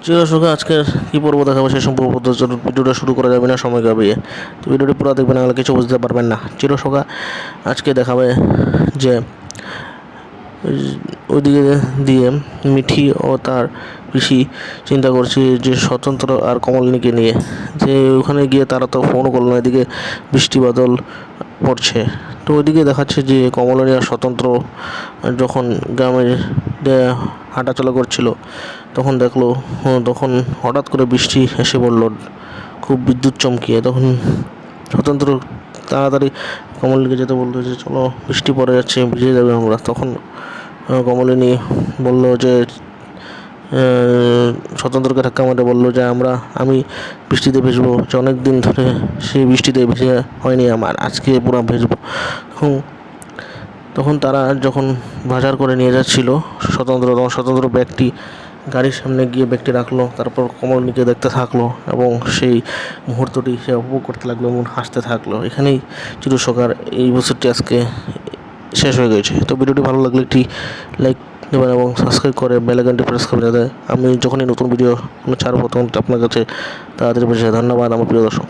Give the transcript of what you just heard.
চিরসুখে আজকের কী পর্ব দেখাবো সেই সম্পর্কে ভিডিওটা শুরু করা যাবে না সময় গাবিয়ে। তো ভিডিওটি পুরো দেখবেন, নাহলে কিছু বুঝতে পারবেন না। চিরসুখা আজকে দেখাবে যে ওইদিকে দিয়ে মিঠি ও তার পিসি চিন্তা করছে যে স্বতন্ত্র আর কমলিনীকে নিয়ে, যে ওখানে গিয়ে তারা তো ফোন করলো না, এদিকে বৃষ্টি বাদল পড়ছে। তো ওইদিকে দেখাচ্ছে যে কমলিনী আর স্বতন্ত্র যখন গ্রামে হাঁটাচলা করছিল তখন দেখলো, তখন হঠাৎ করে বৃষ্টি এসে পড়ল খুব বিদ্যুৎ চমকিয়ে। তখন স্বতন্ত্র তাড়াতাড়ি কমলিনীকে যেতে বললো যে চলো, বৃষ্টি পড়ে যাচ্ছে, ভিজে যাবে আমরা। তখন কমলিনী বলল যে স্বতন্ত্রকে ধাক্কা মারে বললো যে আমি বৃষ্টিতে ভিজবো, যে অনেক দিন ধরে সেই বৃষ্টিতে ভিজে হয়নি আমার, আজকে পুরো ভিজবো। তখন তারা যখন বাজার করে নিয়ে যাচ্ছিল তখন স্বতন্ত্র ব্যাগটি গাড়ির সামনে গিয়ে ব্যাগটি রাখলো, তারপর কমলিনীকে দেখতে থাকলো এবং সেই মুহূর্তটি সে উপভোগ করতে লাগলো এবং হাসতে থাকলো। এখানেই চিরসুখার এই বছরটি আজকে শেষ হয়ে গেছে। তো ভিডিওটি ভালো লাগলে একটি লাইক দেবেন এবং সাবস্ক্রাইব করে বেল আইকনটি প্রেস করে দেয় আমি যখনই নতুন ভিডিও ছাড়বো তখন আপনার কাছে তাড়াতাড়ি পৌঁছে যায়। ধন্যবাদ আমার প্রিয় দর্শক।